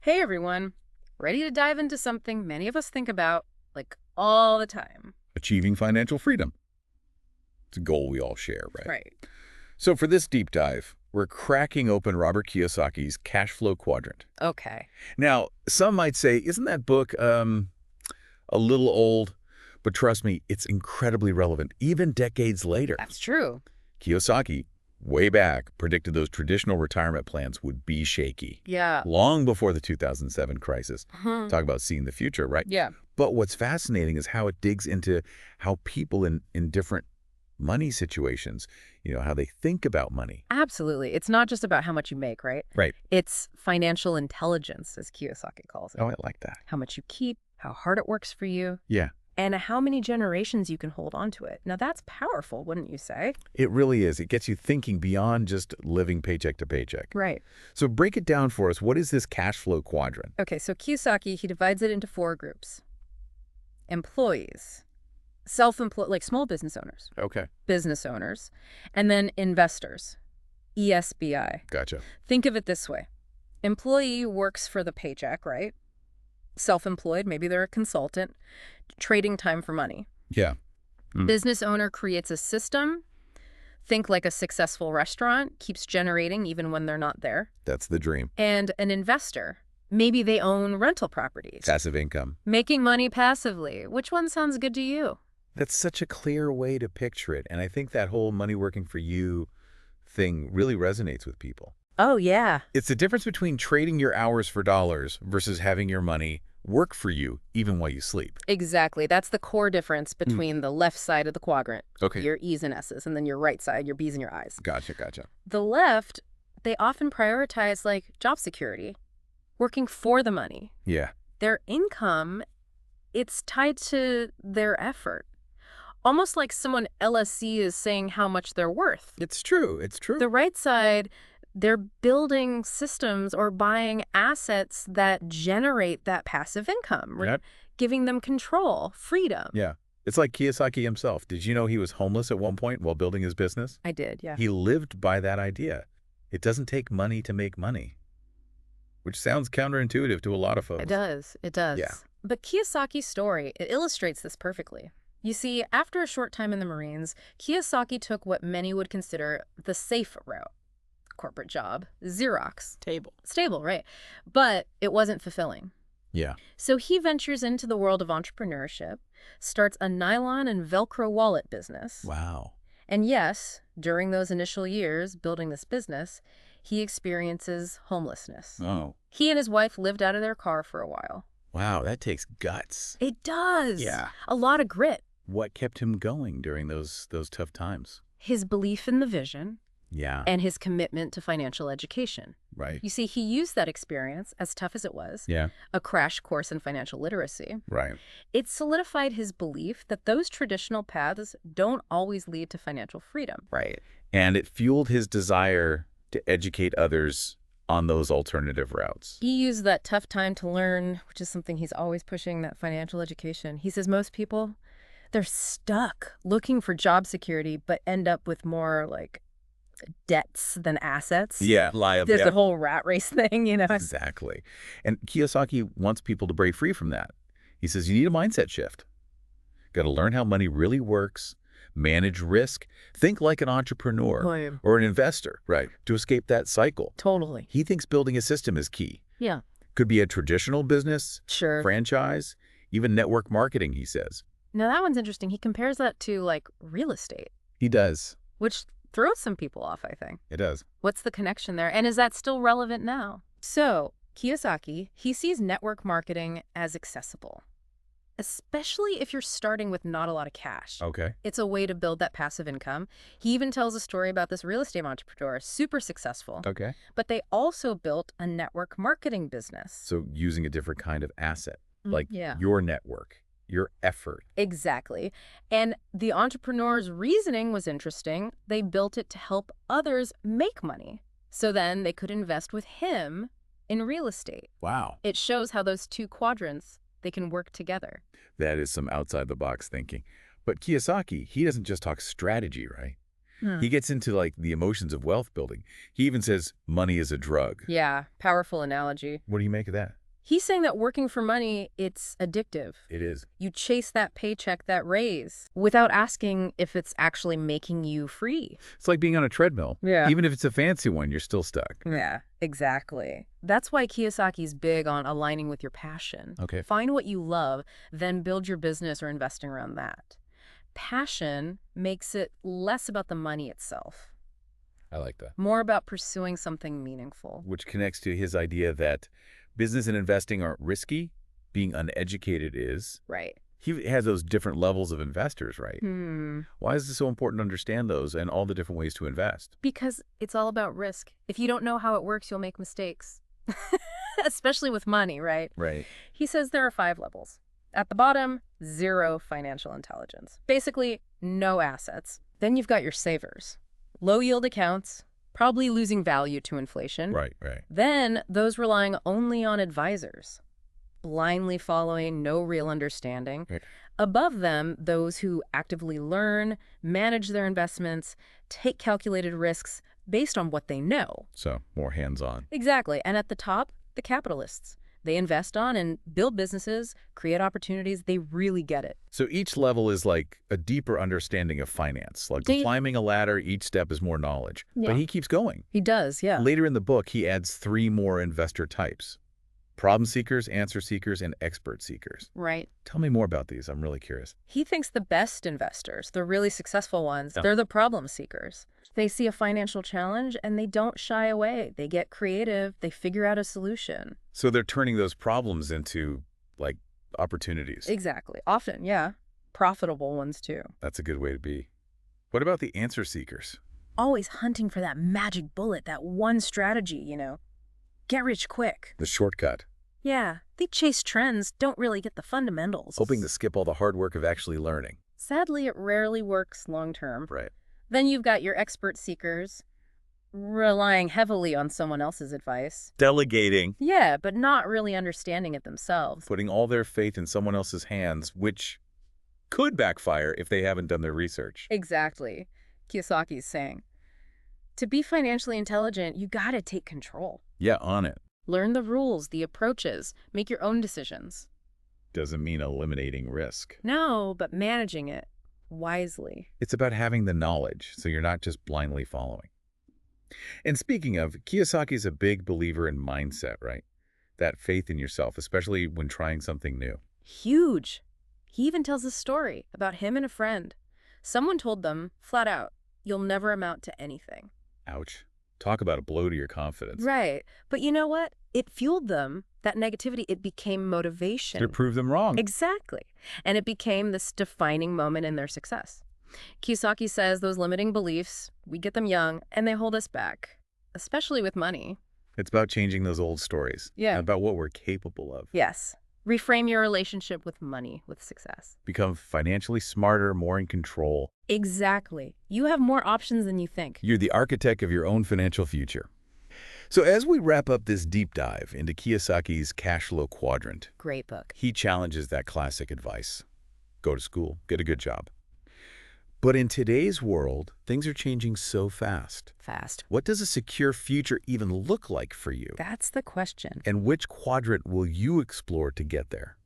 Hey everyone, ready to dive into something many of us think about, like, all the time. Achieving financial freedom. It's a goal we all share, right? Right. So for this deep dive, we're cracking open Robert Kiyosaki's Cashflow Quadrant. Okay. Now, some might say, isn't that book a little old? But trust me, it's incredibly relevant, even decades later. That's true. Kiyosaki, way back, predicted those traditional retirement plans would be shaky. Yeah. Long before the 2007 crisis. Hmm. Talk about seeing the future, right? Yeah. But what's fascinating is how it digs into how people in different money situations, how they think about money. Absolutely. It's not just about how much you make, right? Right. It's financial intelligence, as Kiyosaki calls it. Oh, I like that. How much you keep, how hard it works for you, Yeah, and how many generations you can hold on to it. Now, that's powerful, wouldn't you say? it really is. It gets you thinking beyond just living paycheck to paycheck. Right. So break it down for us. What is this cash flow quadrant? Okay, so Kiyosaki, he divides it into 4 groups. Employees, self-employed, like small business owners, Okay. business owners, and then investors, ESBI. Gotcha. Think of it this way. Employee works for the paycheck, right? Self-employed, maybe they're a consultant, trading time for money. Yeah. Business owner creates a system. Think like a successful restaurant, keeps generating even when they're not there. That's the dream. And an investor. Maybe they own rental properties. Passive income. Making money passively. Which one sounds good to you? That's such a clear way to picture it. And I think that whole money working for you thing really resonates with people. Oh, yeah. It's the difference between trading your hours for dollars versus having your money work for you even while you sleep. Exactly. That's the core difference between the left side of the quadrant, Okay. your E's and S's, and then your right side, your B's and your I's. Gotcha, gotcha. The left, they often prioritize like job security, working for the money. Yeah. Their income, it's tied to their effort. Almost like someone LSC is saying how much they're worth. It's true. It's true. The right side, they're building systems or buying assets that generate that passive income, Yep. giving them control, freedom. Yeah. It's like Kiyosaki himself. Did you know he was homeless at one point while building his business? I did, yeah. He lived by that idea. It doesn't take money to make money, which sounds counterintuitive to a lot of folks. It does. It does. Yeah. But Kiyosaki's story, it illustrates this perfectly. You see, after a short time in the Marines, Kiyosaki took what many would consider the safe route. Corporate job, Xerox. Stable, right. But it wasn't fulfilling. Yeah. So he ventures into the world of entrepreneurship, starts a nylon and Velcro wallet business. Wow. And yes, during those initial years building this business, he experiences homelessness. Oh. He and his wife lived out of their car for a while. Wow, that takes guts. It does. Yeah. A lot of grit. What kept him going during those tough times? His belief in the vision Yeah. and his commitment to financial education. Right. You see, he used that experience, as tough as it was, Yeah. a crash course in financial literacy. Right. It solidified his belief that those traditional paths don't always lead to financial freedom. Right. And it fueled his desire to educate others on those alternative routes. He used that tough time to learn, which is something he's always pushing, that financial education. He says most people, they're stuck looking for job security, but end up with more like debts than assets. Yeah. There's the whole rat race thing, Exactly. And Kiyosaki wants people to break free from that. He says you need a mindset shift. Got to learn how money really works, manage risk, think like an entrepreneur or an investor, right, to escape that cycle. Totally. He thinks building a system is key. Yeah. Could be a traditional business, Sure. franchise, even network marketing, he says. Now that one's interesting. He compares that to like real estate, He does. which throws some people off, I think. It does. What's the connection there? And is that still relevant now? So Kiyosaki, he sees network marketing as accessible, especially if you're starting with not a lot of cash. Okay. It's a way to build that passive income. He even tells a story about this real estate entrepreneur, super successful, Okay. but they also built a network marketing business. So using a different kind of asset, like Yeah. your network, your effort. Exactly. And the entrepreneur's reasoning was interesting. They built it to help others make money. So then they could invest with him in real estate. Wow. It shows how those 2 quadrants, they can work together. That is some outside the box thinking. But Kiyosaki, he doesn't just talk strategy, right? He gets into like the emotions of wealth building. He even says money is a drug. Yeah, powerful analogy. What do you make of that? He's saying that working for money, it's addictive. It is. You chase that paycheck, that raise, without asking if it's actually making you free. It's like being on a treadmill. Yeah. Even if it's a fancy one, you're still stuck. Yeah, exactly. That's why Kiyosaki's big on aligning with your passion. Okay. Find what you love, then build your business or investing around that. Passion makes it less about the money itself. I like that. More about pursuing something meaningful. Which connects to his idea that business and investing aren't risky. Being uneducated is. Right. He has those different levels of investors, right? Why is it so important to understand those and all the different ways to invest? Because it's all about risk. If you don't know how it works, you'll make mistakes. Especially with money, right? Right. He says there are 5 levels. At the bottom, 0 financial intelligence. Basically, no assets. Then you've got your savers. Low-yield accounts, probably losing value to inflation. Right, right. Then those relying only on advisors, blindly following, no real understanding. Right. Above them, those who actively learn, manage their investments, take calculated risks based on what they know. So, more hands-on. Exactly. And at the top, the capitalists. They invest on and build businesses, create opportunities. They really get it. So each level is like a deeper understanding of finance. Like climbing a ladder, each step is more knowledge. Yeah. But he keeps going. He does, yeah. Later in the book, he adds 3 more investor types. Problem seekers, answer seekers, and expert seekers. Right. Tell me more about these. I'm really curious. He thinks the best investors, the really successful ones, they're the problem seekers. They see a financial challenge and they don't shy away. They get creative. They figure out a solution. So they're turning those problems into, like, opportunities. Exactly. Often, yeah. Profitable ones, too. That's a good way to be. What about the answer seekers? Always hunting for that magic bullet, that one strategy, you know. Get rich quick. The shortcut. Yeah. They chase trends, don't really get the fundamentals. Hoping to skip all the hard work of actually learning. Sadly, it rarely works long term. Right. Then you've got your expert seekers, relying heavily on someone else's advice. Delegating. Yeah, but not really understanding it themselves. Putting all their faith in someone else's hands, which could backfire if they haven't done their research. Exactly. Kiyosaki's saying, to be financially intelligent, you gotta take control. Yeah, on it. Learn the rules, the approaches, make your own decisions. Doesn't mean eliminating risk. No, but managing it wisely. It's about having the knowledge, so you're not just blindly following. And speaking of, Kiyosaki's a big believer in mindset, right? That faith in yourself, especially when trying something new. Huge. He even tells a story about him and a friend. Someone told them, flat out, you'll never amount to anything. Ouch. Talk about a blow to your confidence. Right. But you know what? It fueled them. That negativity, it became motivation. To prove them wrong. Exactly. And it became this defining moment in their success. Kiyosaki says those limiting beliefs, we get them young, and they hold us back, especially with money. It's about changing those old stories. Yeah. About what we're capable of. Yes. Reframe your relationship with money, with success. Become financially smarter, more in control. Exactly. You have more options than you think. You're the architect of your own financial future. So as we wrap up this deep dive into Kiyosaki's Cashflow Quadrant, Great book. he challenges that classic advice. Go to school, get a good job. But in today's world, things are changing so fast. Fast. What does a secure future even look like for you? That's the question. And which quadrant will you explore to get there?